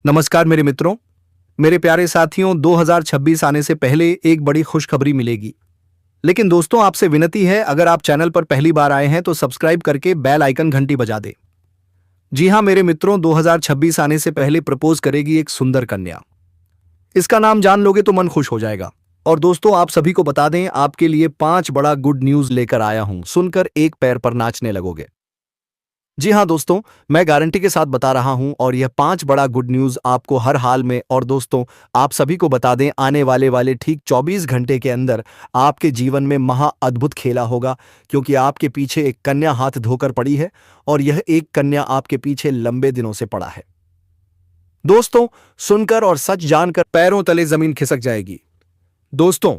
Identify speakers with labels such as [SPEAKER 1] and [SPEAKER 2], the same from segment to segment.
[SPEAKER 1] नमस्कार मेरे मित्रों, मेरे प्यारे साथियों। 2026 आने से पहले एक बड़ी खुशखबरी मिलेगी। लेकिन दोस्तों, आपसे विनती है, अगर आप चैनल पर पहली बार आए हैं तो सब्सक्राइब करके बेल आइकन घंटी बजा दें। जी हां मेरे मित्रों, 2026 आने से पहले प्रपोज करेगी एक सुंदर कन्या। इसका नाम जान लोगे तो मन खुश हो जाएगा। और दोस्तों, आप सभी को बता दें, आपके लिए 5 बड़ा गुड न्यूज लेकर आया हूं। सुनकर एक पैर पर नाचने लगोगे। जी हाँ दोस्तों, मैं गारंटी के साथ बता रहा हूं, और यह 5 बड़ा गुड न्यूज आपको हर हाल में, और दोस्तों आप सभी को बता दें, आने वाले ठीक 24 घंटे के अंदर आपके जीवन में महा अद्भुत खेला होगा। क्योंकि आपके पीछे एक कन्या हाथ धोकर पड़ी है, और यह एक कन्या आपके पीछे लंबे दिनों से पड़ा है। दोस्तों, सुनकर और सच जानकर पैरों तले जमीन खिसक जाएगी। दोस्तों,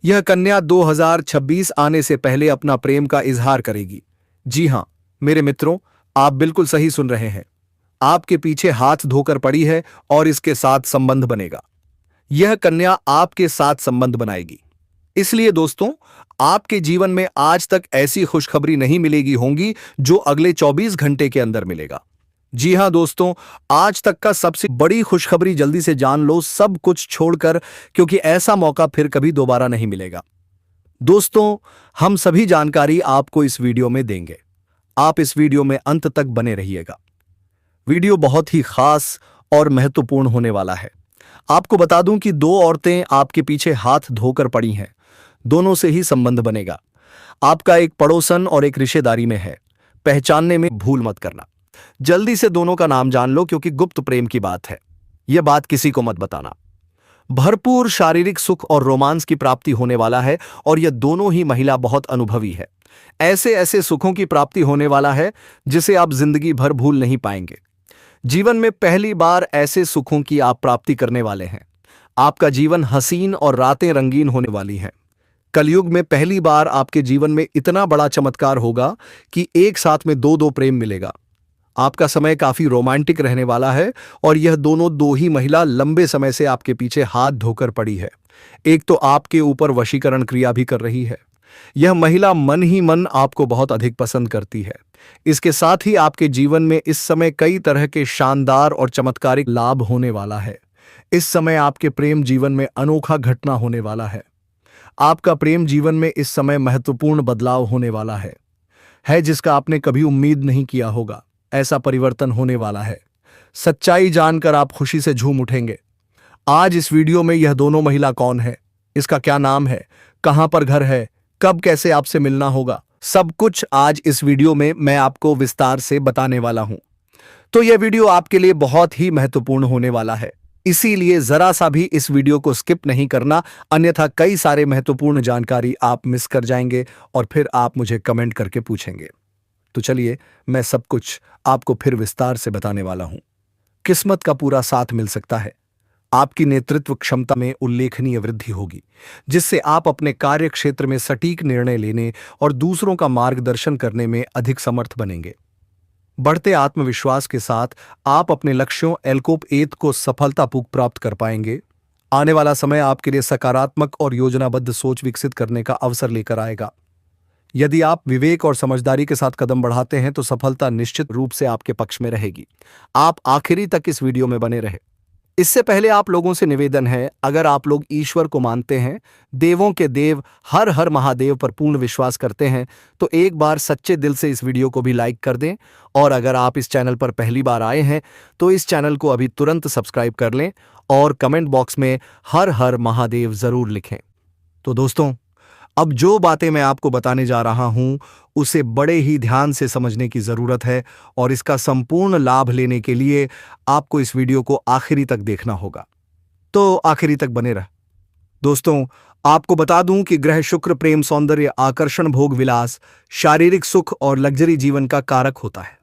[SPEAKER 1] यह कन्या 2026 आने से पहले अपना प्रेम का इजहार करेगी। जी हां मेरे मित्रों, आप बिल्कुल सही सुन रहे हैं। आपके पीछे हाथ धोकर पड़ी है और इसके साथ संबंध बनेगा। यह कन्या आपके साथ संबंध बनाएगी। इसलिए दोस्तों, आपके जीवन में आज तक ऐसी खुशखबरी नहीं मिलेगी होंगी जो अगले 24 घंटे के अंदर मिलेगा। जी हां दोस्तों, आज तक का सबसे बड़ी खुशखबरी जल्दी से जान लो, सब कुछ छोड़कर, क्योंकि ऐसा मौका फिर कभी दोबारा नहीं मिलेगा। दोस्तों, हम सभी जानकारी आपको इस वीडियो में देंगे। आप इस वीडियो में अंत तक बने रहिएगा। वीडियो बहुत ही खास और महत्वपूर्ण होने वाला है। आपको बता दूं कि 2 औरतें आपके पीछे हाथ धोकर पड़ी हैं। दोनों से ही संबंध बनेगा। आपका एक पड़ोसन और एक रिश्तेदारी में है। पहचानने में भूल मत करना। जल्दी से दोनों का नाम जान लो, क्योंकि गुप्त प्रेम की बात है। यह बात किसी को मत बताना। भरपूर शारीरिक सुख और रोमांस की प्राप्ति होने वाला है, और यह दोनों ही महिला बहुत अनुभवी है। ऐसे ऐसे सुखों की प्राप्ति होने वाला है जिसे आप जिंदगी भर भूल नहीं पाएंगे। जीवन में पहली बार ऐसे सुखों की आप प्राप्ति करने वाले हैं। आपका जीवन हसीन और रातें रंगीन होने वाली हैं। कलयुग में पहली बार आपके जीवन में इतना बड़ा चमत्कार होगा कि एक साथ में दो प्रेम मिलेगा। आपका समय काफी रोमांटिक रहने वाला है, और यह दो ही महिला लंबे समय से आपके पीछे हाथ धोकर पड़ी है। एक तो आपके ऊपर वशीकरण क्रिया भी कर रही है। यह महिला मन ही मन आपको बहुत अधिक पसंद करती है। इसके साथ ही आपके जीवन में इस समय कई तरह के शानदार और चमत्कारिक लाभ होने वाला है। इस समय आपके प्रेम जीवन में अनोखा घटना होने वाला है। आपका प्रेम जीवन में इस समय महत्वपूर्ण बदलाव होने वाला है जिसका आपने कभी उम्मीद नहीं किया होगा। ऐसा परिवर्तन होने वाला है। सच्चाई जानकर आप खुशी से झूम उठेंगे। आज इस वीडियो में यह दोनों महिला कौन है, इसका क्या नाम है, कहां पर घर है, कब कैसे आपसे मिलना होगा, सब कुछ आज इस वीडियो में मैं आपको विस्तार से बताने वाला हूं। तो यह वीडियो आपके लिए बहुत ही महत्वपूर्ण होने वाला है। इसीलिए जरा सा भी इस वीडियो को स्किप नहीं करना, अन्यथा कई सारे महत्वपूर्ण जानकारी आप मिस कर जाएंगे और फिर आप मुझे कमेंट करके पूछेंगे। तो चलिए, मैं सब कुछ आपको फिर विस्तार से बताने वाला हूं। किस्मत का पूरा साथ मिल सकता है। आपकी नेतृत्व क्षमता में उल्लेखनीय वृद्धि होगी, जिससे आप अपने कार्य क्षेत्र में सटीक निर्णय लेने और दूसरों का मार्गदर्शन करने में अधिक समर्थ बनेंगे। बढ़ते आत्मविश्वास के साथ आप अपने लक्ष्यों एलकोप एत को सफलतापूर्वक प्राप्त कर पाएंगे। आने वाला समय आपके लिए सकारात्मक और योजनाबद्ध सोच विकसित करने का अवसर लेकर आएगा। यदि आप विवेक और समझदारी के साथ कदम बढ़ाते हैं तो सफलता निश्चित रूप से आपके पक्ष में रहेगी। आप आखिरी तक इस वीडियो में बने रहे। इससे पहले आप लोगों से निवेदन है, अगर आप लोग ईश्वर को मानते हैं, देवों के देव हर हर महादेव पर पूर्ण विश्वास करते हैं, तो एक बार सच्चे दिल से इस वीडियो को भी लाइक कर दें। और अगर आप इस चैनल पर पहली बार आए हैं तो इस चैनल को अभी तुरंत सब्सक्राइब कर लें, और कमेंट बॉक्स में हर हर महादेव जरूर लिखें। तो दोस्तों, अब जो बातें मैं आपको बताने जा रहा हूं उसे बड़े ही ध्यान से समझने की जरूरत है, और इसका संपूर्ण लाभ लेने के लिए आपको इस वीडियो को आखिरी तक देखना होगा। तो आखिरी तक बने रह। दोस्तों, आपको बता दूं कि ग्रह शुक्र प्रेम, सौंदर्य, आकर्षण, भोग विलास, शारीरिक सुख और लग्जरी जीवन का कारक होता है।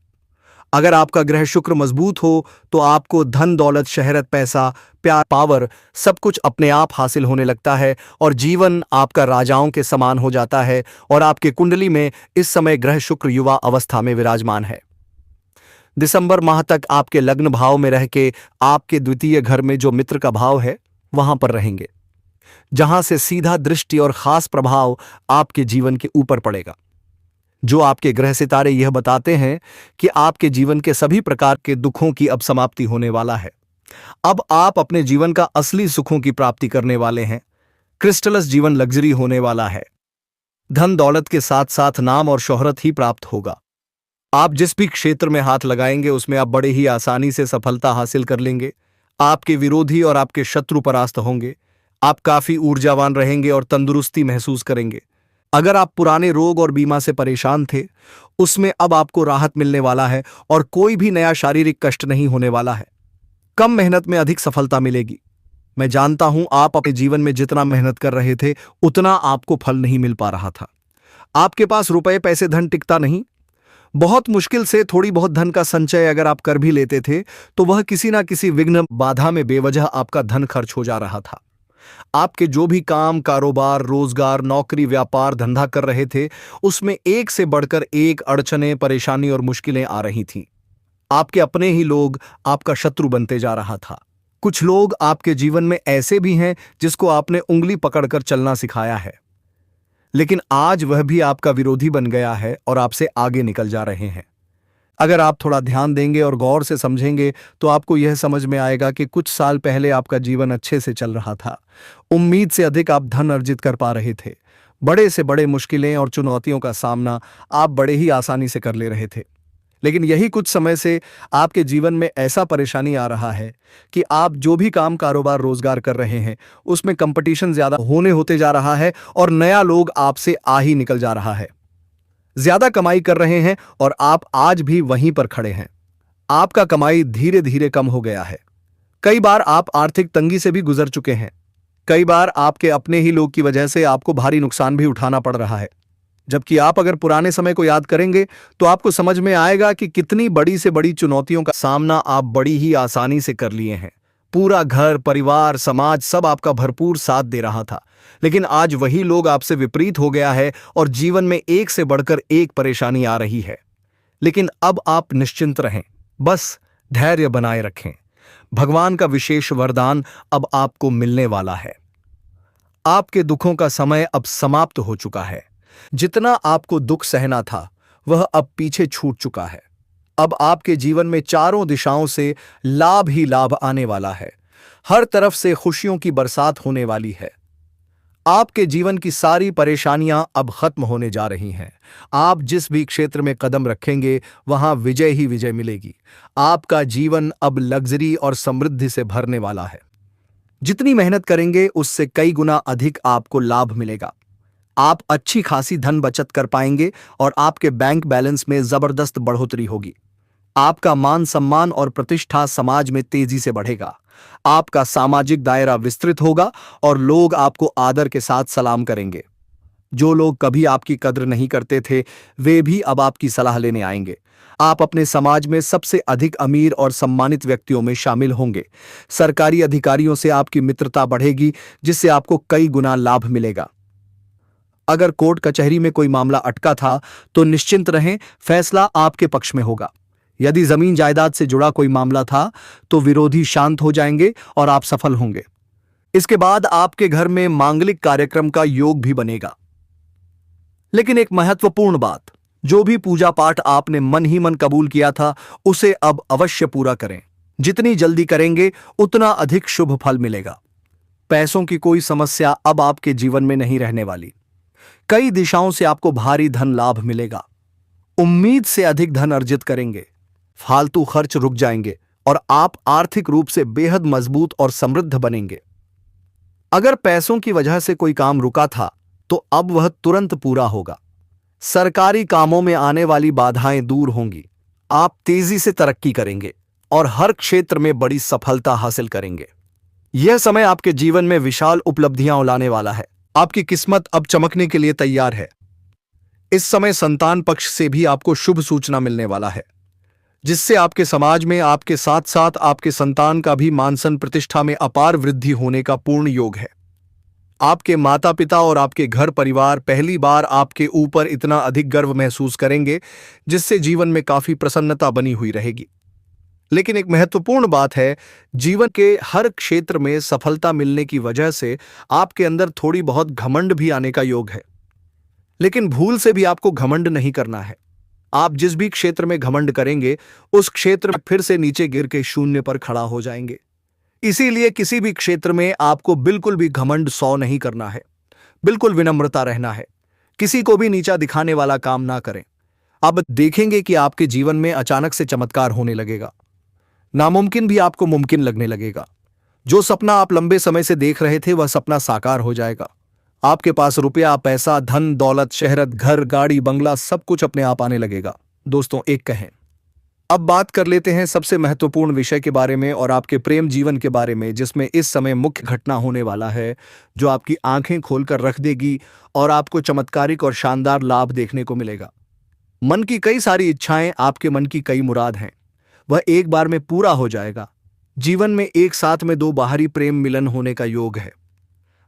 [SPEAKER 1] अगर आपका ग्रह शुक्र मजबूत हो तो आपको धन दौलत, शहरत, पैसा, प्यार, पावर सब कुछ अपने आप हासिल होने लगता है, और जीवन आपका राजाओं के समान हो जाता है। और आपके कुंडली में इस समय ग्रह शुक्र युवा अवस्था में विराजमान है। दिसंबर माह तक आपके लग्न भाव में रह के आपके द्वितीय घर में जो मित्र का भाव है वहां पर रहेंगे, जहां से सीधा दृष्टि और खास प्रभाव आपके जीवन के ऊपर पड़ेगा। जो आपके ग्रह सितारे यह बताते हैं कि आपके जीवन के सभी प्रकार के दुखों की अब समाप्ति होने वाला है। अब आप अपने जीवन का असली सुखों की प्राप्ति करने वाले हैं। क्रिस्टलस जीवन लग्जरी होने वाला है। धन दौलत के साथ साथ नाम और शोहरत ही प्राप्त होगा। आप जिस भी क्षेत्र में हाथ लगाएंगे उसमें आप बड़े ही आसानी से सफलता हासिल कर लेंगे। आपके विरोधी और आपके शत्रु परास्त होंगे। आप काफी ऊर्जावान रहेंगे और तंदुरुस्ती महसूस करेंगे। अगर आप पुराने रोग और बीमा से परेशान थे, उसमें अब आपको राहत मिलने वाला है और कोई भी नया शारीरिक कष्ट नहीं होने वाला है। कम मेहनत में अधिक सफलता मिलेगी। मैं जानता हूं आप अपने जीवन में जितना मेहनत कर रहे थे उतना आपको फल नहीं मिल पा रहा था। आपके पास रुपए पैसे धन टिकता नहीं। बहुत मुश्किल से थोड़ी बहुत धन का संचय अगर आप कर भी लेते थे तो वह किसी ना किसी विघ्न बाधा में बेवजह आपका धन खर्च हो जा रहा था। आपके जो भी काम कारोबार रोजगार नौकरी व्यापार धंधा कर रहे थे उसमें एक से बढ़कर एक अड़चनें परेशानी और मुश्किलें आ रही थीं। आपके अपने ही लोग आपका शत्रु बनते जा रहा था। कुछ लोग आपके जीवन में ऐसे भी हैं जिसको आपने उंगली पकड़कर चलना सिखाया है, लेकिन आज वह भी आपका विरोधी बन गया है और आपसे आगे निकल जा रहे हैं। अगर आप थोड़ा ध्यान देंगे और गौर से समझेंगे तो आपको यह समझ में आएगा कि कुछ साल पहले आपका जीवन अच्छे से चल रहा था। उम्मीद से अधिक आप धन अर्जित कर पा रहे थे। बड़े से बड़े मुश्किलें और चुनौतियों का सामना आप बड़े ही आसानी से कर ले रहे थे। लेकिन यही कुछ समय से आपके जीवन में ऐसा परेशानी आ रहा है कि आप जो भी काम कारोबार रोजगार कर रहे हैं उसमें कंपटीशन ज्यादा होते जा रहा है और नया लोग आपसे आ ही निकल जा रहा है। ज्यादा कमाई कर रहे हैं और आप आज भी वहीं पर खड़े हैं। आपका कमाई धीरे धीरे कम हो गया है। कई बार आप आर्थिक तंगी से भी गुजर चुके हैं। कई बार आपके अपने ही लोग की वजह से आपको भारी नुकसान भी उठाना पड़ रहा है। जबकि आप अगर पुराने समय को याद करेंगे तो आपको समझ में आएगा कि कितनी बड़ी से बड़ी चुनौतियों का सामना आप बड़ी ही आसानी से कर लिए हैं। पूरा घर परिवार समाज सब आपका भरपूर साथ दे रहा था, लेकिन आज वही लोग आपसे विपरीत हो गया है और जीवन में एक से बढ़कर एक परेशानी आ रही है। लेकिन अब आप निश्चिंत रहें, बस धैर्य बनाए रखें। भगवान का विशेष वरदान अब आपको मिलने वाला है। आपके दुखों का समय अब समाप्त हो चुका है। जितना आपको दुख सहना था वह अब पीछे छूट चुका है। अब आपके जीवन में चारों दिशाओं से लाभ ही लाभ आने वाला है। हर तरफ से खुशियों की बरसात होने वाली है। आपके जीवन की सारी परेशानियां अब खत्म होने जा रही हैं। आप जिस भी क्षेत्र में कदम रखेंगे वहां विजय ही विजय मिलेगी। आपका जीवन अब लग्जरी और समृद्धि से भरने वाला है। जितनी मेहनत करेंगे उससे कई गुना अधिक आपको लाभ मिलेगा। आप अच्छी खासी धन बचत कर पाएंगे और आपके बैंक बैलेंस में जबरदस्त बढ़ोतरी होगी। आपका मान सम्मान और प्रतिष्ठा समाज में तेजी से बढ़ेगा। आपका सामाजिक दायरा विस्तृत होगा और लोग आपको आदर के साथ सलाम करेंगे। जो लोग कभी आपकी कद्र नहीं करते थे वे भी अब आपकी सलाह लेने आएंगे। आप अपने समाज में सबसे अधिक अमीर और सम्मानित व्यक्तियों में शामिल होंगे। सरकारी अधिकारियों से आपकी मित्रता बढ़ेगी जिससे आपको कई गुना लाभ मिलेगा। अगर कोर्ट कचहरी में कोई मामला अटका था तो निश्चिंत रहें, फैसला आपके पक्ष में होगा। यदि जमीन जायदाद से जुड़ा कोई मामला था तो विरोधी शांत हो जाएंगे और आप सफल होंगे। इसके बाद आपके घर में मांगलिक कार्यक्रम का योग भी बनेगा। लेकिन एक महत्वपूर्ण बात, जो भी पूजा पाठ आपने मन ही मन कबूल किया था उसे अब अवश्य पूरा करें। जितनी जल्दी करेंगे उतना अधिक शुभ फल मिलेगा। पैसों की कोई समस्या अब आपके जीवन में नहीं रहने वाली। कई दिशाओं से आपको भारी धन लाभ मिलेगा। उम्मीद से अधिक धन अर्जित करेंगे। फालतू खर्च रुक जाएंगे और आप आर्थिक रूप से बेहद मजबूत और समृद्ध बनेंगे। अगर पैसों की वजह से कोई काम रुका था तो अब वह तुरंत पूरा होगा। सरकारी कामों में आने वाली बाधाएं दूर होंगी। आप तेजी से तरक्की करेंगे और हर क्षेत्र में बड़ी सफलता हासिल करेंगे। यह समय आपके जीवन में विशाल उपलब्धियां लाने वाला है। आपकी किस्मत अब चमकने के लिए तैयार है। इस समय संतान पक्ष से भी आपको शुभ सूचना मिलने वाला है, जिससे आपके समाज में आपके साथ साथ आपके संतान का भी मान सम्मान प्रतिष्ठा में अपार वृद्धि होने का पूर्ण योग है। आपके माता पिता और आपके घर परिवार पहली बार आपके ऊपर इतना अधिक गर्व महसूस करेंगे जिससे जीवन में काफी प्रसन्नता बनी हुई रहेगी। लेकिन एक महत्वपूर्ण बात है, जीवन के हर क्षेत्र में सफलता मिलने की वजह से आपके अंदर थोड़ी बहुत घमंड भी आने का योग है। लेकिन भूल से भी आपको घमंड नहीं करना है। आप जिस भी क्षेत्र में घमंड करेंगे उस क्षेत्र में फिर से नीचे गिर के शून्य पर खड़ा हो जाएंगे। इसीलिए किसी भी क्षेत्र में आपको बिल्कुल भी घमंड सौ नहीं करना है, बिल्कुल विनम्रता रहना है, किसी को भी नीचा दिखाने वाला काम ना करें। अब देखेंगे कि आपके जीवन में अचानक से चमत्कार होने लगेगा, नामुमकिन भी आपको मुमकिन लगने लगेगा। जो सपना आप लंबे समय से देख रहे थे वह सपना साकार हो जाएगा। आपके पास रुपया, पैसा, धन, दौलत, शहरत, घर, गाड़ी, बंगला सब कुछ अपने आप आने लगेगा। दोस्तों, एक कहें। अब बात कर लेते हैं सबसे महत्वपूर्ण विषय के बारे में और आपके प्रेम जीवन के बारे में, जिसमें इस समय मुख्य घटना होने वाला है जो आपकी आंखें खोलकर रख देगी और आपको चमत्कारिक और शानदार लाभ देखने को मिलेगा। मन की कई सारी इच्छाएं, आपके मन की कई मुराद हैं, वह एक बार में पूरा हो जाएगा। जीवन में एक साथ में दो बाहरी प्रेम मिलन होने का योग है।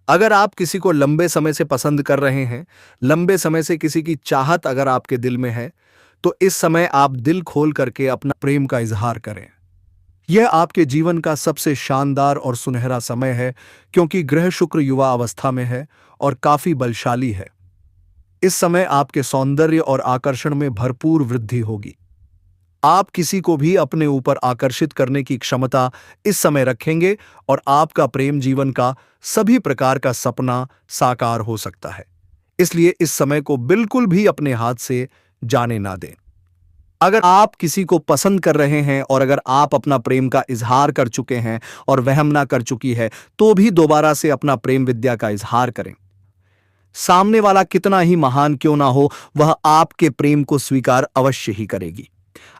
[SPEAKER 1] अगर आप किसी को लंबे समय से पसंद कर रहे हैं, लंबे समय से किसी की चाहत अगर आपके दिल में है, तो इस समय आप दिल खोल करके अपना प्रेम का इजहार करें। यह आपके जीवन का सबसे शानदार और सुनहरा समय है, क्योंकि ग्रह शुक्र युवा अवस्था में है और काफी बलशाली है। इस समय आपके सौंदर्य और आकर्षण में भरपूर वृद्धि होगी। आप किसी को भी अपने ऊपर आकर्षित करने की क्षमता इस समय रखेंगे और आपका प्रेम जीवन का सभी प्रकार का सपना साकार हो सकता है। इसलिए इस समय को बिल्कुल भी अपने हाथ से जाने ना दें। अगर आप किसी को पसंद कर रहे हैं और अगर आप अपना प्रेम का इजहार कर चुके हैं और वह ना कर चुकी है, तो भी दोबारा से अपना प्रेम विद्या का इजहार करें। सामने वाला कितना ही महान क्यों ना हो, वह आपके प्रेम को स्वीकार अवश्य ही करेगी।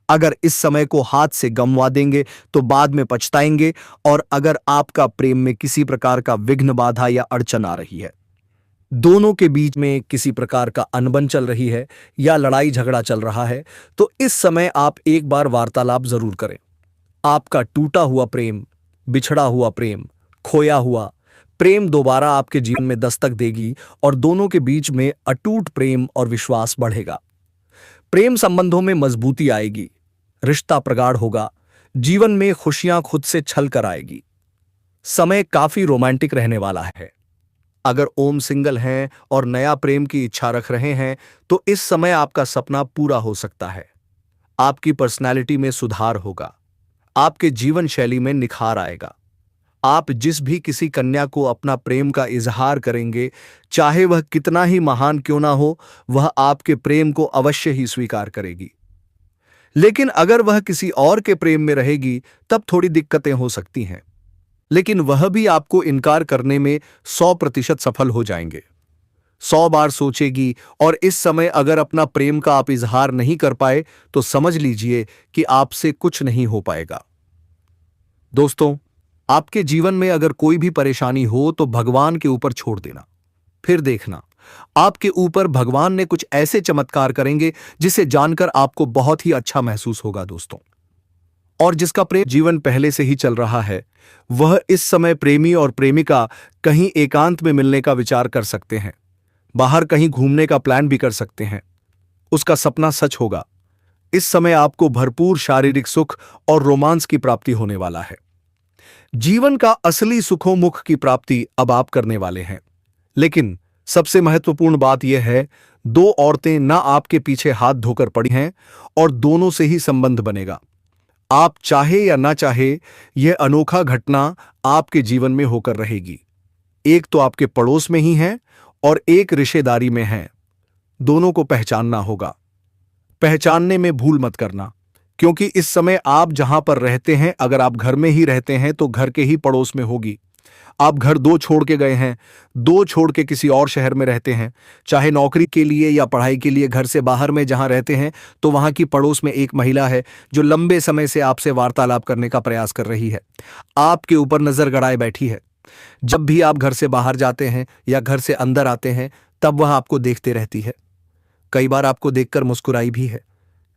[SPEAKER 1] अगर इस समय को हाथ से गंवा देंगे तो बाद में पछताएंगे। और अगर आपका प्रेम में किसी प्रकार का विघ्न, बाधा या अड़चन आ रही है, दोनों के बीच में किसी प्रकार का अनबन चल रही है या लड़ाई झगड़ा चल रहा है, तो इस समय आप एक बार वार्तालाप जरूर करें। आपका टूटा हुआ प्रेम, बिछड़ा हुआ प्रेम, खोया हुआ प्रेम दोबारा आपके जीवन में दस्तक देगी और दोनों के बीच में अटूट प्रेम और विश्वास बढ़ेगा। प्रेम संबंधों में मजबूती आएगी, रिश्ता प्रगाढ़ होगा, जीवन में खुशियां खुद से छल कर आएगी। समय काफी रोमांटिक रहने वाला है। अगर ओम सिंगल हैं और नया प्रेम की इच्छा रख रहे हैं, तो इस समय आपका सपना पूरा हो सकता है। आपकी पर्सनालिटी में सुधार होगा, आपके जीवन शैली में निखार आएगा। आप जिस भी किसी कन्या को अपना प्रेम का इजहार करेंगे, चाहे वह कितना ही महान क्यों ना हो, वह आपके प्रेम को अवश्य ही स्वीकार करेगी। लेकिन अगर वह किसी और के प्रेम में रहेगी, तब थोड़ी दिक्कतें हो सकती हैं, लेकिन वह भी आपको इनकार करने में 100% सफल हो जाएंगे। 100 बार सोचेगी और इस समय अगर अपना प्रेम का आप इजहार नहीं कर पाए, तो समझ लीजिए कि आपसे कुछ नहीं हो पाएगा। दोस्तों, आपके जीवन में अगर कोई भी परेशानी हो तो भगवान के ऊपर छोड़ देना, फिर देखना आपके ऊपर भगवान ने कुछ ऐसे चमत्कार करेंगे जिसे जानकर आपको बहुत ही अच्छा महसूस होगा। दोस्तों, और जिसका प्रेम जीवन पहले से ही चल रहा है, वह इस समय प्रेमी और प्रेमिका कहीं एकांत में मिलने का विचार कर सकते हैं, बाहर कहीं घूमने का प्लान भी कर सकते हैं। उसका सपना सच होगा। इस समय आपको भरपूर शारीरिक सुख और रोमांस की प्राप्ति होने वाला है। जीवन का असली सुखोमुख की प्राप्ति अब आप करने वाले हैं। लेकिन सबसे महत्वपूर्ण बात यह है, दो औरतें ना आपके पीछे हाथ धोकर पड़ी हैं और दोनों से ही संबंध बनेगा। आप चाहे या ना चाहे, यह अनोखा घटना आपके जीवन में होकर रहेगी। एक तो आपके पड़ोस में ही है और एक रिश्तेदारी में है। दोनों को पहचानना होगा। पहचानने में भूल मत करना, क्योंकि इस समय आप जहां पर रहते हैं, अगर आप घर में ही रहते हैं तो घर के ही पड़ोस में होगी। आप घर दो छोड़ के गए हैं, दो छोड़ के किसी और शहर में रहते हैं, चाहे नौकरी के लिए या पढ़ाई के लिए घर से बाहर में जहां रहते हैं, तो वहां की पड़ोस में एक महिला है जो लंबे समय से आपसे वार्तालाप करने का प्रयास कर रही है, आपके ऊपर नजर गड़ाए बैठी है। जब भी आप घर से बाहर जाते हैं या घर से अंदर आते हैं, तब वह आपको देखते रहती है। कई बार आपको देखकर मुस्कुराई भी है,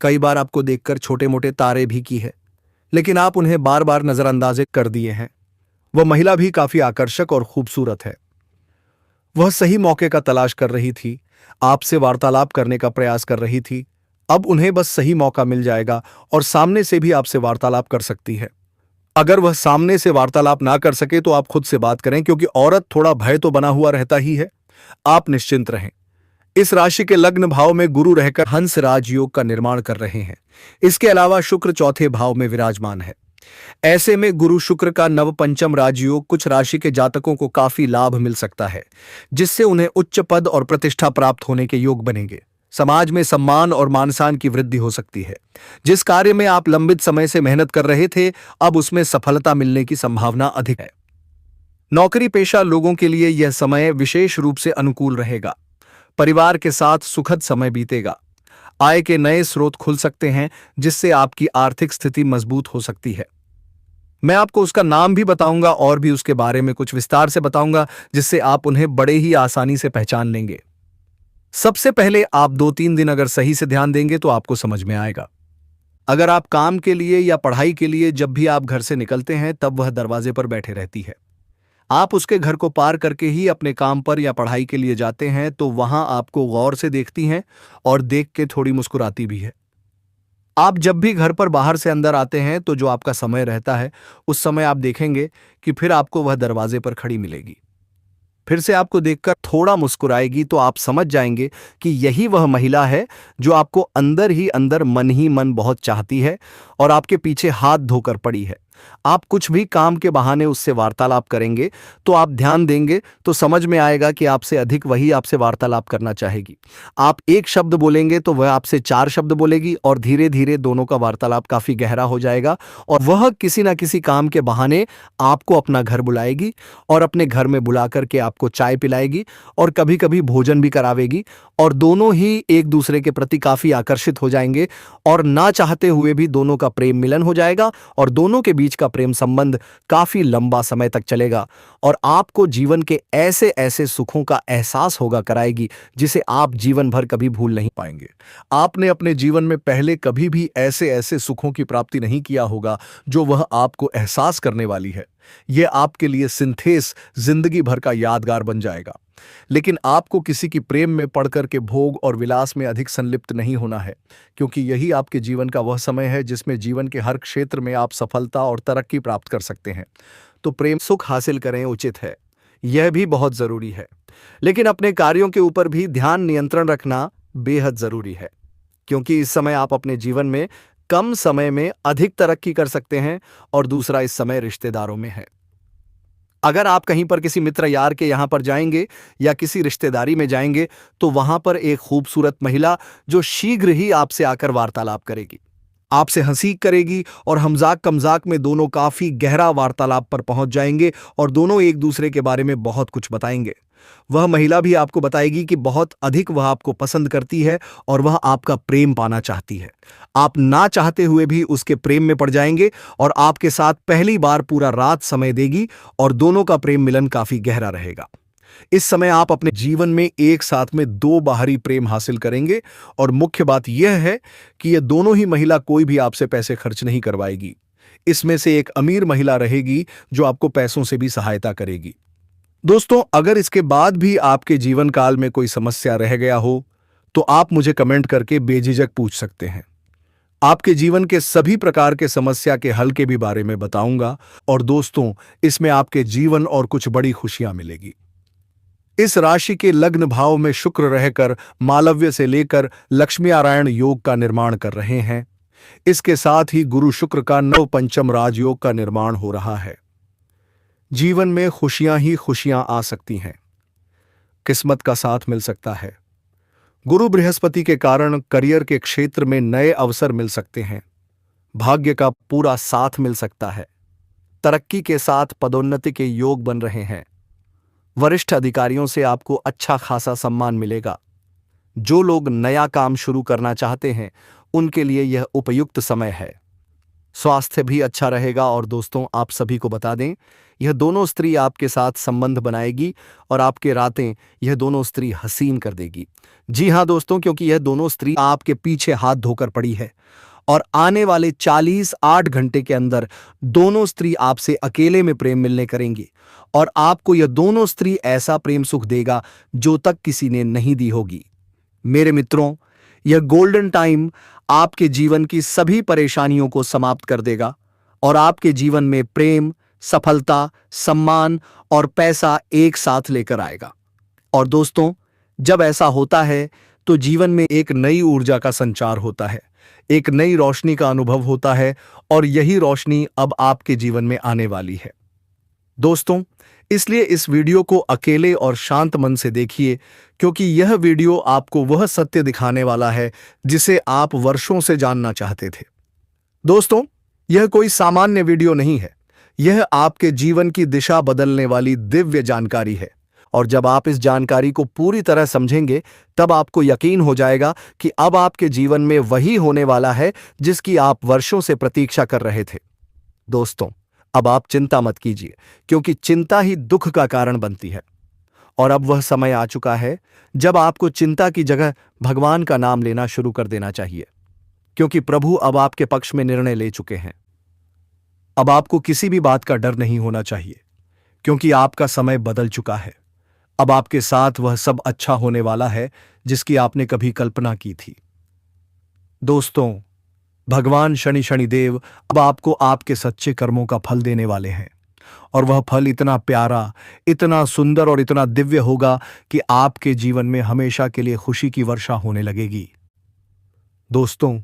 [SPEAKER 1] कई बार आपको देखकर छोटे मोटे तारे भी की है, लेकिन आप उन्हें बार बार नजरअंदाज कर दिए हैं। वह महिला भी काफी आकर्षक और खूबसूरत है। वह सही मौके का तलाश कर रही थी, आपसे वार्तालाप करने का प्रयास कर रही थी। अब उन्हें बस सही मौका मिल जाएगा और सामने से भी आपसे वार्तालाप कर सकती है। अगर वह सामने से वार्तालाप ना कर सके तो आप खुद से बात करें, क्योंकि औरत थोड़ा भय तो बना हुआ रहता ही है। आप निश्चिंत रहें। इस राशि के लग्न भाव में गुरु रहकर हंस राज योग का निर्माण कर रहे हैं। इसके अलावा शुक्र चौथे भाव में विराजमान है। ऐसे में गुरु शुक्र का नव पंचम राजयोग कुछ राशि के जातकों को काफी लाभ मिल सकता है, जिससे उन्हें उच्च पद और प्रतिष्ठा प्राप्त होने के योग बनेंगे। समाज में सम्मान और मान सम्मान की वृद्धि हो सकती है। जिस कार्य में आप लंबित समय से मेहनत कर रहे थे, अब उसमें सफलता मिलने की संभावना अधिक है। नौकरी पेशा लोगों के लिए यह समय विशेष रूप से अनुकूल रहेगा। परिवार के साथ सुखद समय बीतेगा। आय के नए स्रोत खुल सकते हैं, जिससे आपकी आर्थिक स्थिति मजबूत हो सकती है। मैं आपको उसका नाम भी बताऊंगा और भी उसके बारे में कुछ विस्तार से बताऊंगा, जिससे आप उन्हें बड़े ही आसानी से पहचान लेंगे। सबसे पहले आप 2-3 दिन अगर सही से ध्यान देंगे तो आपको समझ में आएगा। अगर आप काम के लिए या पढ़ाई के लिए जब भी आप घर से निकलते हैं, तब वह दरवाजे पर बैठे रहती है। आप उसके घर को पार करके ही अपने काम पर या पढ़ाई के लिए जाते हैं, तो वहां आपको गौर से देखती हैं और देख के थोड़ी मुस्कुराती भी है। आप जब भी घर पर बाहर से अंदर आते हैं, तो जो आपका समय रहता है, उस समय आप देखेंगे कि फिर आपको वह दरवाजे पर खड़ी मिलेगी। फिर से आपको देखकर थोड़ा मुस्कुराएगी, तो आप समझ जाएंगे कि यही वह महिला है जो आपको अंदर ही अंदर मन ही मन बहुत चाहती है और आपके पीछे हाथ धोकर पड़ी है। आप कुछ भी काम के बहाने उससे वार्तालाप करेंगे, तो आप ध्यान देंगे तो समझ में आएगा कि आपसे अधिक वही आपसे वार्तालाप करना चाहेगी। आप एक शब्द बोलेंगे तो वह आपसे 4 शब्द बोलेगी और धीरे धीरे दोनों का वार्तालाप काफी गहरा हो जाएगा और वह किसी ना किसी काम के बहाने आपको अपना घर बुलाएगी और अपने घर में बुला करके आपको चाय पिलाएगी और कभी कभी भोजन भी करावेगी और दोनों ही एक दूसरे के प्रति काफी आकर्षित हो जाएंगे और ना चाहते हुए भी दोनों का प्रेम मिलन हो जाएगा और दोनों के बीच का प्रेम संबंध काफी लंबा समय तक चलेगा और आपको जीवन के ऐसे ऐसे सुखों का एहसास होगा कराएगी, जिसे आप जीवन भर कभी भूल नहीं पाएंगे। आपने अपने जीवन में पहले कभी भी ऐसे ऐसे सुखों की प्राप्ति नहीं किया होगा जो वह आपको एहसास करने वाली है। यह आपके लिए सिंथेस जिंदगी भर का यादगार बन जाएगा। लेकिन आपको किसी की प्रेम में पड़कर के भोग और विलास में अधिक संलिप्त नहीं होना है, क्योंकि यही आपके जीवन का वह समय है जिसमें जीवन के हर क्षेत्र में आप सफलता और तरक्की प्राप्त कर सकते हैं। तो प्रेम सुख हासिल करें उचित है, यह भी बहुत जरूरी है। लेकिन अपने कार्यों के ऊपर भी ध्यान नियंत्रण रखना बेहद जरूरी है, क्योंकि इस समय आप अपने जीवन में कम समय में अधिक तरक्की कर सकते हैं और दूसरा इस समय रिश्तेदारों में है। अगर आप कहीं पर किसी मित्र यार के यहां पर जाएंगे या किसी रिश्तेदारी में जाएंगे, तो वहां पर एक खूबसूरत महिला जो शीघ्र ही आपसे आकर वार्तालाप करेगी, आपसे हंसी करेगी और हमजाक कमजाक में दोनों काफी गहरा वार्तालाप पर पहुंच जाएंगे और दोनों एक दूसरे के बारे में बहुत कुछ बताएंगे। वह महिला भी आपको बताएगी कि बहुत अधिक वह आपको पसंद करती है और वह आपका प्रेम पाना चाहती है। आप ना चाहते हुए भी उसके प्रेम में पड़ जाएंगे और आपके साथ पहली बार पूरा रात समय देगी और दोनों का प्रेम मिलन काफी गहरा रहेगा। इस समय आप अपने जीवन में एक साथ में 2 बाहरी प्रेम हासिल करेंगे और मुख्य बात यह है कि यह दोनों ही महिला कोई भी आपसे पैसे खर्च नहीं करवाएगी। इसमें से एक अमीर महिला रहेगी जो आपको पैसों से भी सहायता करेगी। दोस्तों, अगर इसके बाद भी आपके जीवन काल में कोई समस्या रह गया हो, तो आप मुझे कमेंट करके बेझिझक पूछ सकते हैं। आपके जीवन के सभी प्रकार के समस्या के हल के भी बारे में बताऊंगा और दोस्तों, इसमें आपके जीवन और कुछ बड़ी खुशियां मिलेगी। इस राशि के लग्न भाव में शुक्र रहकर मालव्य से लेकर लक्ष्मी नारायण योग का निर्माण कर रहे हैं। इसके साथ ही गुरु शुक्र का नव पंचम राजयोग का निर्माण हो रहा है। जीवन में खुशियां ही खुशियां आ सकती हैं, किस्मत का साथ मिल सकता है। गुरु बृहस्पति के कारण करियर के क्षेत्र में नए अवसर मिल सकते हैं। भाग्य का पूरा साथ मिल सकता है। तरक्की के साथ पदोन्नति के योग बन रहे हैं। वरिष्ठ अधिकारियों से आपको अच्छा खासा सम्मान मिलेगा। जो लोग नया काम शुरू करना चाहते हैं, उनके लिए यह उपयुक्त समय है। स्वास्थ्य भी अच्छा रहेगा और दोस्तों, आप सभी को बता दें, यह दोनों स्त्री आपके साथ संबंध बनाएगी और आपके रातें यह दोनों स्त्री हसीन कर देगी। जी हां दोस्तों, क्योंकि यह दोनों स्त्री आपके पीछे हाथ धोकर पड़ी है और आने वाले 48 घंटे के अंदर दोनों स्त्री आपसे अकेले में प्रेम मिलने करेंगी और आपको यह दोनों स्त्री ऐसा प्रेम सुख देगा जो तक किसी ने नहीं दी होगी। मेरे मित्रों, यह गोल्डन टाइम आपके जीवन की सभी परेशानियों को समाप्त कर देगा और आपके जीवन में प्रेम, सफलता, सम्मान और पैसा एक साथ लेकर आएगा। और दोस्तों, जब ऐसा होता है तो जीवन में एक नई ऊर्जा का संचार होता है। एक नई रोशनी का अनुभव होता है और यही रोशनी अब आपके जीवन में आने वाली है। दोस्तों, इसलिए इस वीडियो को अकेले और शांत मन से देखिए, क्योंकि यह वीडियो आपको वह सत्य दिखाने वाला है जिसे आप वर्षों से जानना चाहते थे। दोस्तों, यह कोई सामान्य वीडियो नहीं है, यह आपके जीवन की दिशा बदलने वाली दिव्य जानकारी है। और जब आप इस जानकारी को पूरी तरह समझेंगे, तब आपको यकीन हो जाएगा कि अब आपके जीवन में वही होने वाला है जिसकी आप वर्षों से प्रतीक्षा कर रहे थे। दोस्तों, अब आप चिंता मत कीजिए, क्योंकि चिंता ही दुख का कारण बनती है। और अब वह समय आ चुका है जब आपको चिंता की जगह भगवान का नाम लेना शुरू कर देना चाहिए, क्योंकि प्रभु अब आपके पक्ष में निर्णय ले चुके हैं। अब आपको किसी भी बात का डर नहीं होना चाहिए, क्योंकि आपका समय बदल चुका है। अब आपके साथ वह सब अच्छा होने वाला है जिसकी आपने कभी कल्पना की थी। दोस्तों, भगवान शनिदेव अब आपको आपके सच्चे कर्मों का फल देने वाले हैं, और वह फल इतना प्यारा, इतना सुंदर और इतना दिव्य होगा कि आपके जीवन में हमेशा के लिए खुशी की वर्षा होने लगेगी। दोस्तों,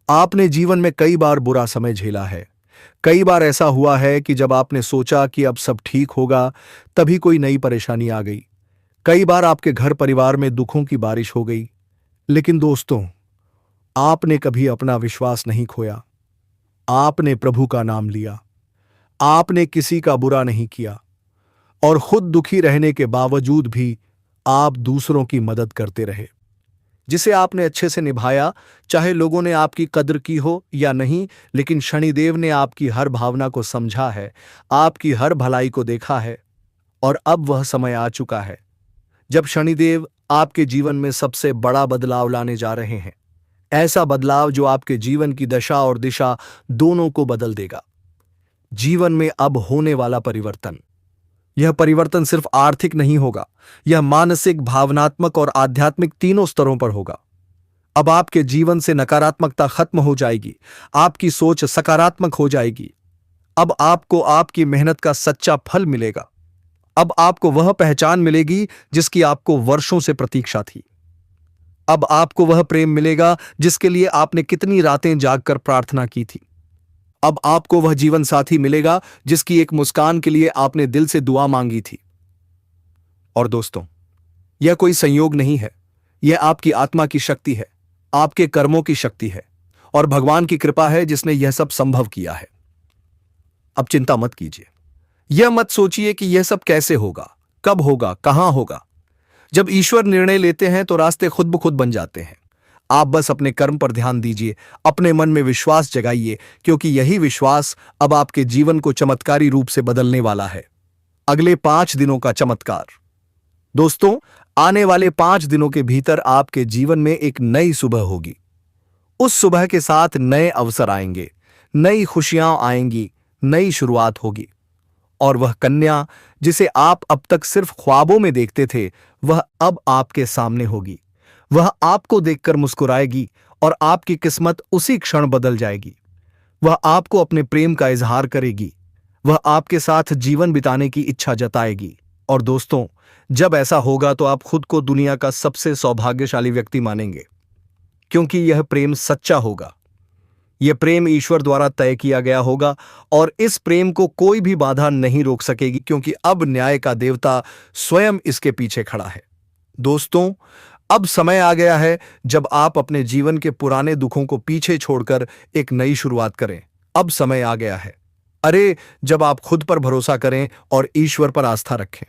[SPEAKER 1] आपने जीवन में कई बार बुरा समय झेला है। कई बार ऐसा हुआ है कि जब आपने सोचा कि अब सब ठीक होगा, तभी कोई नई परेशानी आ गई। कई बार आपके घर परिवार में दुखों की बारिश हो गई। लेकिन दोस्तों, आपने कभी अपना विश्वास नहीं खोया। आपने प्रभु का नाम लिया। आपने किसी का बुरा नहीं किया, और खुद दुखी रहने के बावजूद भी आप दूसरों की मदद करते रहे, जिसे आपने अच्छे से निभाया। चाहे लोगों ने आपकी कद्र की हो या नहीं, लेकिन शनिदेव ने आपकी हर भावना को समझा है, आपकी हर भलाई को देखा है। और अब वह समय आ चुका है जब शनिदेव आपके जीवन में सबसे बड़ा बदलाव लाने जा रहे हैं। ऐसा बदलाव जो आपके जीवन की दशा और दिशा दोनों को बदल देगा। जीवन में अब होने वाला परिवर्तन, यह परिवर्तन सिर्फ आर्थिक नहीं होगा, यह मानसिक, भावनात्मक और आध्यात्मिक तीनों स्तरों पर होगा। अब आपके जीवन से नकारात्मकता खत्म हो जाएगी, आपकी सोच सकारात्मक हो जाएगी। अब आपको आपकी मेहनत का सच्चा फल मिलेगा। अब आपको वह पहचान मिलेगी जिसकी आपको वर्षों से प्रतीक्षा थी। अब आपको वह प्रेम मिलेगा जिसके लिए आपने कितनी रातें जागकर प्रार्थना की थी। अब आपको वह जीवन साथी मिलेगा जिसकी एक मुस्कान के लिए आपने दिल से दुआ मांगी थी। और दोस्तों, यह कोई संयोग नहीं है, यह आपकी आत्मा की शक्ति है, आपके कर्मों की शक्ति है, और भगवान की कृपा है जिसने यह सब संभव किया है। अब चिंता मत कीजिए। यह मत सोचिए कि यह सब कैसे होगा, कब होगा, कहां होगा। जब ईश्वर निर्णय लेते हैं तो रास्ते खुद ब खुद बन जाते हैं। आप बस अपने कर्म पर ध्यान दीजिए, अपने मन में विश्वास जगाइए, क्योंकि यही विश्वास अब आपके जीवन को चमत्कारी रूप से बदलने वाला है। अगले 5 दिनों का चमत्कार। दोस्तों, आने वाले 5 दिनों के भीतर आपके जीवन में एक नई सुबह होगी। उस सुबह के साथ नए अवसर आएंगे, नई खुशियां आएंगी, नई शुरुआत होगी। और वह कन्या जिसे आप अब तक सिर्फ ख्वाबों में देखते थे, वह अब आपके सामने होगी। वह आपको देखकर मुस्कुराएगी और आपकी किस्मत उसी क्षण बदल जाएगी। वह आपको अपने प्रेम का इजहार करेगी। वह आपके साथ जीवन बिताने की इच्छा जताएगी। और दोस्तों, जब ऐसा होगा तो आप खुद को दुनिया का सबसे सौभाग्यशाली व्यक्ति मानेंगे, क्योंकि यह प्रेम सच्चा होगा। यह प्रेम ईश्वर द्वारा तय किया गया होगा, और इस प्रेम को कोई भी बाधा नहीं रोक सकेगी, क्योंकि अब न्याय का देवता स्वयं इसके पीछे खड़ा है। दोस्तों, अब समय आ गया है जब आप अपने जीवन के पुराने दुखों को पीछे छोड़कर एक नई शुरुआत करें। अब समय आ गया है, जब आप खुद पर भरोसा करें और ईश्वर पर आस्था रखें।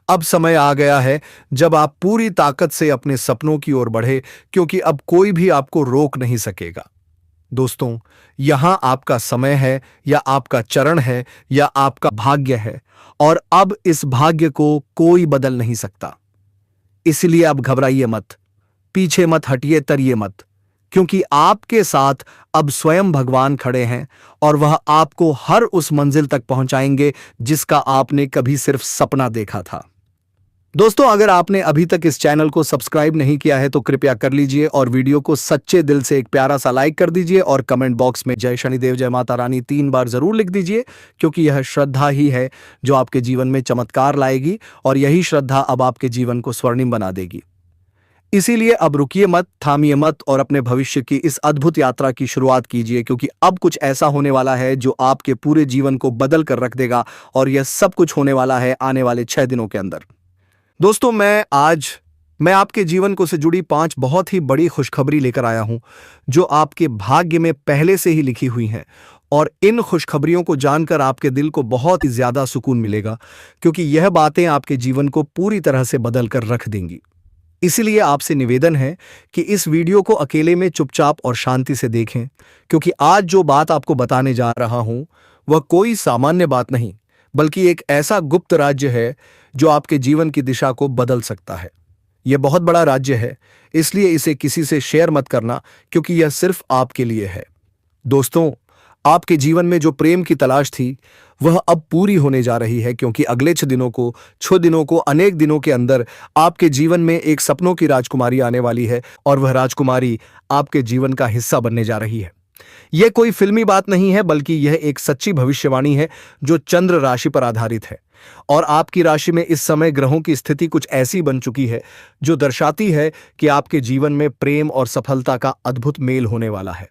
[SPEAKER 1] अब समय आ गया है जब आप पूरी ताकत से अपने सपनों की ओर बढ़े, क्योंकि अब कोई भी आपको रोक नहीं सकेगा। दोस्तों, यहां आपका समय है, या आपका चरण है, या आपका भाग्य है, और अब इस भाग्य को कोई बदल नहीं सकता। इसलिए अब घबराइए मत, पीछे मत हटिए, तरिए मत, क्योंकि आपके साथ अब स्वयं भगवान खड़े हैं, और वह आपको हर उस मंजिल तक पहुंचाएंगे जिसका आपने कभी सिर्फ सपना देखा था। दोस्तों, अगर आपने अभी तक इस चैनल को सब्सक्राइब नहीं किया है तो कृपया कर लीजिए, और वीडियो को सच्चे दिल से एक प्यारा सा लाइक कर दीजिए, और कमेंट बॉक्स में जय शनिदेव, जय माता रानी 3 बार जरूर लिख दीजिए, क्योंकि यह श्रद्धा ही है जो आपके जीवन में चमत्कार लाएगी, और यही श्रद्धा अब आपके जीवन को स्वर्णिम बना देगी। इसीलिए अब रुकिए मत, थामिए मत और अपने भविष्य की इस अद्भुत यात्रा की शुरुआत कीजिए, क्योंकि अब कुछ ऐसा होने वाला है जो आपके पूरे जीवन को बदल कर रख देगा। और यह सब कुछ होने वाला है आने वाले 6 दिनों के अंदर। दोस्तों, मैं आपके जीवन को से जुड़ी 5 बहुत ही बड़ी खुशखबरी लेकर आया हूं, जो आपके भाग्य में पहले से ही लिखी हुई हैं। और इन खुशखबरियों को जानकर आपके दिल को बहुत ही ज्यादा सुकून मिलेगा, क्योंकि यह बातें आपके जीवन को पूरी तरह से बदल कर रख देंगी। इसीलिए आपसे निवेदन है कि इस वीडियो को अकेले में चुपचाप और शांति से देखें, क्योंकि आज जो बात आपको बताने जा रहा हूं वह कोई सामान्य बात नहीं, बल्कि एक ऐसा गुप्त राज्य है जो आपके जीवन की दिशा को बदल सकता है। यह बहुत बड़ा राज्य है, इसलिए इसे किसी से शेयर मत करना, क्योंकि यह सिर्फ आपके लिए है। दोस्तों, आपके जीवन में जो प्रेम की तलाश थी वह अब पूरी होने जा रही है, क्योंकि अगले 6 दिनों को अनेक दिनों के अंदर आपके जीवन में एक सपनों की राजकुमारी आने वाली है, और वह राजकुमारी आपके जीवन का हिस्सा बनने जा रही है। यह कोई फिल्मी बात नहीं है, बल्कि यह एक सच्ची भविष्यवाणी है जो चंद्र राशि पर आधारित है। और आपकी राशि में इस समय ग्रहों की स्थिति कुछ ऐसी बन चुकी है जो दर्शाती है कि आपके जीवन में प्रेम और सफलता का अद्भुत मेल होने वाला है।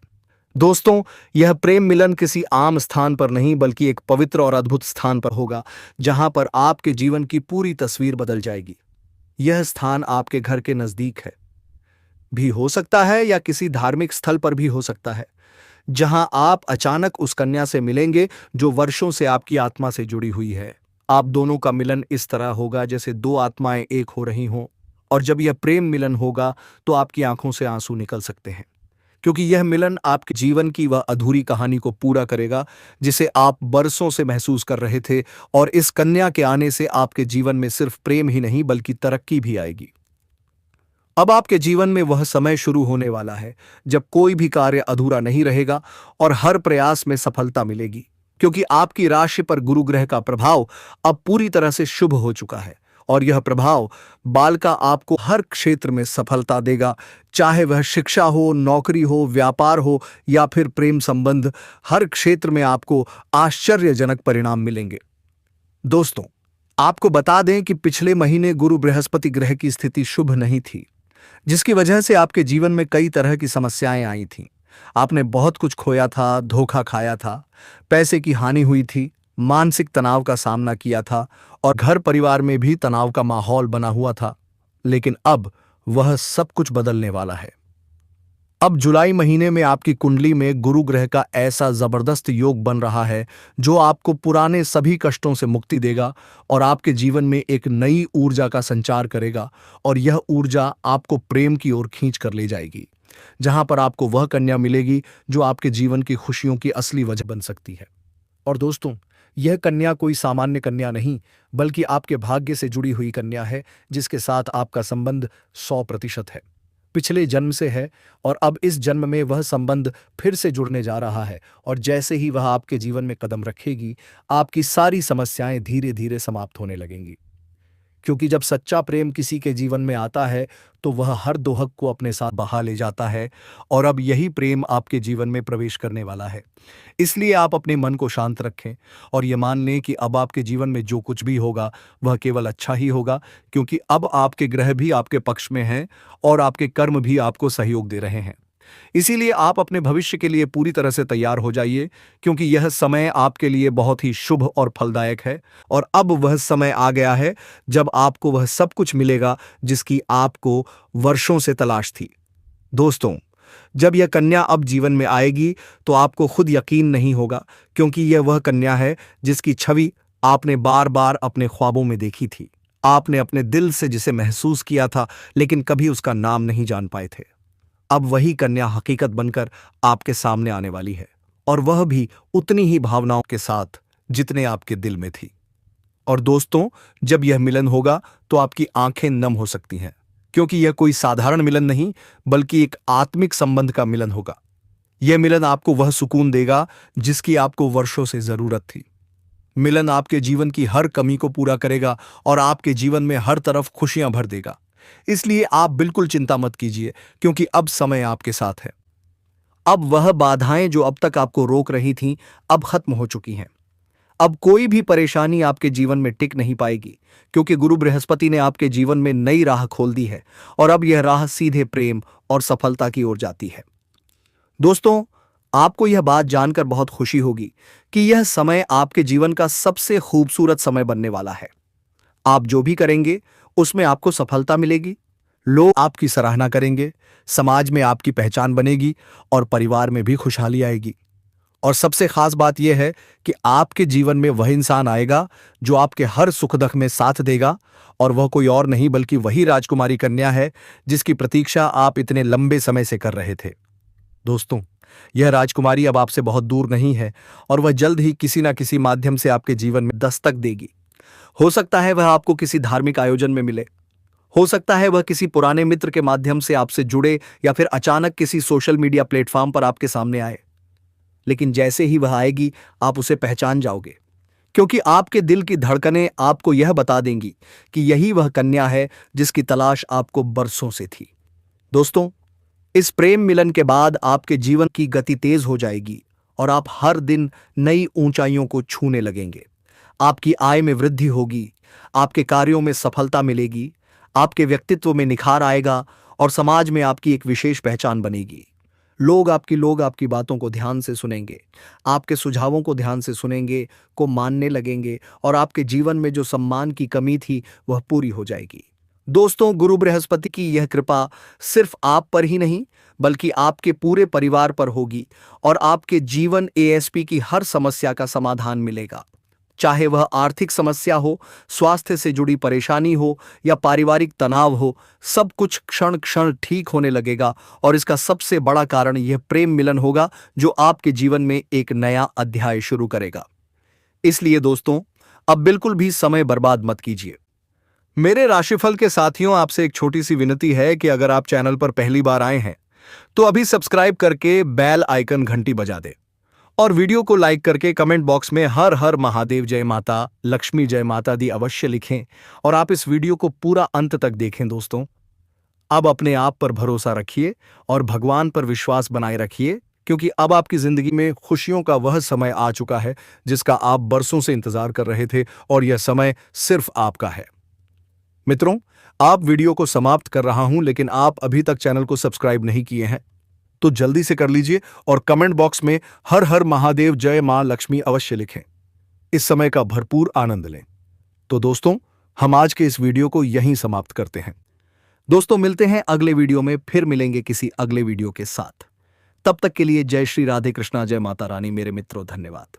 [SPEAKER 1] दोस्तों, यह प्रेम मिलन किसी आम स्थान पर नहीं, बल्कि एक पवित्र और अद्भुत स्थान पर होगा, जहां पर आपके जीवन की पूरी तस्वीर बदल जाएगी। यह स्थान आपके घर के नजदीक है भी हो सकता है, या किसी धार्मिक स्थल पर भी हो सकता है, जहां आप अचानक उस कन्या से मिलेंगे जो वर्षों से आपकी आत्मा से जुड़ी हुई है। आप दोनों का मिलन इस तरह होगा जैसे 2 आत्माएं एक हो रही हों, और जब यह प्रेम मिलन होगा तो आपकी आंखों से आंसू निकल सकते हैं, क्योंकि यह मिलन आपके जीवन की वह अधूरी कहानी को पूरा करेगा जिसे आप बरसों से महसूस कर रहे थे। और इस कन्या के आने से आपके जीवन में सिर्फ प्रेम ही नहीं, बल्कि तरक्की भी आएगी। अब आपके जीवन में वह समय शुरू होने वाला है जब कोई भी कार्य अधूरा नहीं रहेगा और हर प्रयास में सफलता मिलेगी, क्योंकि आपकी राशि पर गुरु ग्रह का प्रभाव अब पूरी तरह से शुभ हो चुका है। और यह प्रभाव बाल का आपको हर क्षेत्र में सफलता देगा, चाहे वह शिक्षा हो, नौकरी हो, व्यापार हो या फिर प्रेम संबंध। हर क्षेत्र में आपको आश्चर्यजनक परिणाम मिलेंगे। दोस्तों, आपको बता दें कि पिछले महीने गुरु बृहस्पति ग्रह की स्थिति शुभ नहीं थी, जिसकी वजह से आपके जीवन में कई तरह की समस्याएं आई थीं। आपने बहुत कुछ खोया था, धोखा खाया था, पैसे की हानि हुई थी, मानसिक तनाव का सामना किया था, और घर परिवार में भी तनाव का माहौल बना हुआ था। लेकिन अब वह सब कुछ बदलने वाला है। अब जुलाई महीने में आपकी कुंडली में गुरु ग्रह का ऐसा जबरदस्त योग बन रहा है जो आपको पुराने सभी कष्टों से मुक्ति देगा और आपके जीवन में एक नई ऊर्जा का संचार करेगा। और यह ऊर्जा आपको प्रेम की ओर खींच कर ले जाएगी, जहां पर आपको वह कन्या मिलेगी जो आपके जीवन की खुशियों की असली वजह बन सकती है। और दोस्तों, यह कन्या कोई सामान्य कन्या नहीं, बल्कि आपके भाग्य से जुड़ी हुई कन्या है, जिसके साथ आपका संबंध 100% है, पिछले जन्म से है। और अब इस जन्म में वह संबंध फिर से जुड़ने जा रहा है। और जैसे ही वह आपके जीवन में कदम रखेगी, आपकी सारी समस्याएं धीरे धीरे समाप्त होने लगेंगी, क्योंकि जब सच्चा प्रेम किसी के जीवन में आता है तो वह हर दोहक को अपने साथ बहा ले जाता है। और अब यही प्रेम आपके जीवन में प्रवेश करने वाला है। इसलिए आप अपने मन को शांत रखें और ये मान लें कि अब आपके जीवन में जो कुछ भी होगा वह केवल अच्छा ही होगा, क्योंकि अब आपके ग्रह भी आपके पक्ष में हैं और आपके कर्म भी आपको सहयोग दे रहे हैं। इसीलिए आप अपने भविष्य के लिए पूरी तरह से तैयार हो जाइए, क्योंकि यह समय आपके लिए बहुत ही शुभ और फलदायक है। और अब वह समय आ गया है जब आपको वह सब कुछ मिलेगा जिसकी आपको वर्षों से तलाश थी। दोस्तों, जब यह कन्या अब जीवन में आएगी तो आपको खुद यकीन नहीं होगा, क्योंकि यह वह कन्या है जिसकी छवि आपने बार बार अपने ख्वाबों में देखी थी। आपने अपने दिल से जिसे महसूस किया था, लेकिन कभी उसका नाम नहीं जान पाए थे। अब वही कन्या हकीकत बनकर आपके सामने आने वाली है, और वह भी उतनी ही भावनाओं के साथ जितने आपके दिल में थी। और दोस्तों, जब यह मिलन होगा तो आपकी आंखें नम हो सकती हैं, क्योंकि यह कोई साधारण मिलन नहीं, बल्कि एक आत्मिक संबंध का मिलन होगा। यह मिलन आपको वह सुकून देगा जिसकी आपको वर्षों से जरूरत थी। मिलन आपके जीवन की हर कमी को पूरा करेगा और आपके जीवन में हर तरफ खुशियां भर देगा। इसलिए आप बिल्कुल चिंता मत कीजिए, क्योंकि अब समय आपके साथ है। अब वह बाधाएं जो अब तक आपको रोक रही थीं, अब खत्म हो चुकी हैं। अब कोई भी परेशानी आपके जीवन में टिक नहीं पाएगी, क्योंकि गुरु बृहस्पति ने आपके जीवन में नई राह खोल दी है और अब यह राह सीधे प्रेम और सफलता की ओर जाती है। दोस्तों, आपको यह बात जानकर बहुत खुशी होगी कि यह समय आपके जीवन का सबसे खूबसूरत समय बनने वाला है। आप जो भी करेंगे उसमें आपको सफलता मिलेगी, लोग आपकी सराहना करेंगे, समाज में आपकी पहचान बनेगी और परिवार में भी खुशहाली आएगी। और सबसे खास बात यह है कि आपके जीवन में वह इंसान आएगा जो आपके हर सुख दुख में साथ देगा, और वह कोई और नहीं बल्कि वही राजकुमारी कन्या है जिसकी प्रतीक्षा आप इतने लंबे समय से कर रहे थे। दोस्तों, यह राजकुमारी अब आपसे बहुत दूर नहीं है और वह जल्द ही किसी न किसी माध्यम से आपके जीवन में दस्तक देगी। हो सकता है वह आपको किसी धार्मिक आयोजन में मिले, हो सकता है वह किसी पुराने मित्र के माध्यम से आपसे जुड़े, या फिर अचानक किसी सोशल मीडिया प्लेटफॉर्म पर आपके सामने आए। लेकिन जैसे ही वह आएगी आप उसे पहचान जाओगे, क्योंकि आपके दिल की धड़कनें आपको यह बता देंगी कि यही वह कन्या है जिसकी तलाश आपको बरसों से थी। दोस्तों, इस प्रेम मिलन के बाद आपके जीवन की गति तेज हो जाएगी और आप हर दिन नई ऊंचाइयों को छूने लगेंगे। आपकी आय में वृद्धि होगी, आपके कार्यों में सफलता मिलेगी, आपके व्यक्तित्व में निखार आएगा और समाज में आपकी एक विशेष पहचान बनेगी। लोग आपकी बातों को ध्यान से सुनेंगे, आपके सुझावों को ध्यान से सुनेंगे, को मानने लगेंगे और आपके जीवन में जो सम्मान की कमी थी वह पूरी हो जाएगी। दोस्तों, गुरु बृहस्पति की यह कृपा सिर्फ आप पर ही नहीं बल्कि आपके पूरे परिवार पर होगी और आपके जीवन एएसपी की हर समस्या का समाधान मिलेगा। चाहे वह आर्थिक समस्या हो, स्वास्थ्य से जुड़ी परेशानी हो या पारिवारिक तनाव हो, सब कुछ क्षण क्षण ठीक होने लगेगा और इसका सबसे बड़ा कारण यह प्रेम मिलन होगा जो आपके जीवन में एक नया अध्याय शुरू करेगा। इसलिए दोस्तों, अब बिल्कुल भी समय बर्बाद मत कीजिए। मेरे राशिफल के साथियों, आपसे एक छोटी सी विनती है कि अगर आप चैनल पर पहली बार आए हैं तो अभी सब्सक्राइब करके बेल आइकन घंटी बजा दें और वीडियो को लाइक करके कमेंट बॉक्स में हर हर महादेव जय माता लक्ष्मी जय माता दी अवश्य लिखें और आप इस वीडियो को पूरा अंत तक देखें। दोस्तों, अब अपने आप पर भरोसा रखिए और भगवान पर विश्वास बनाए रखिए, क्योंकि अब आपकी जिंदगी में खुशियों का वह समय आ चुका है जिसका आप बरसों से इंतजार कर रहे थे और यह समय सिर्फ आपका है। मित्रों, आप वीडियो को समाप्त कर रहा हूं, लेकिन आप अभी तक चैनल को सब्सक्राइब नहीं किए हैं तो जल्दी से कर लीजिए और कमेंट बॉक्स में हर हर महादेव जय मां लक्ष्मी अवश्य लिखें। इस समय का भरपूर आनंद लें। तो दोस्तों, हम आज के इस वीडियो को यहीं समाप्त करते हैं। दोस्तों, मिलते हैं अगले वीडियो में, फिर मिलेंगे किसी अगले वीडियो के साथ। तब तक के लिए जय श्री राधे कृष्णा, जय माता रानी मेरे मित्रों, धन्यवाद।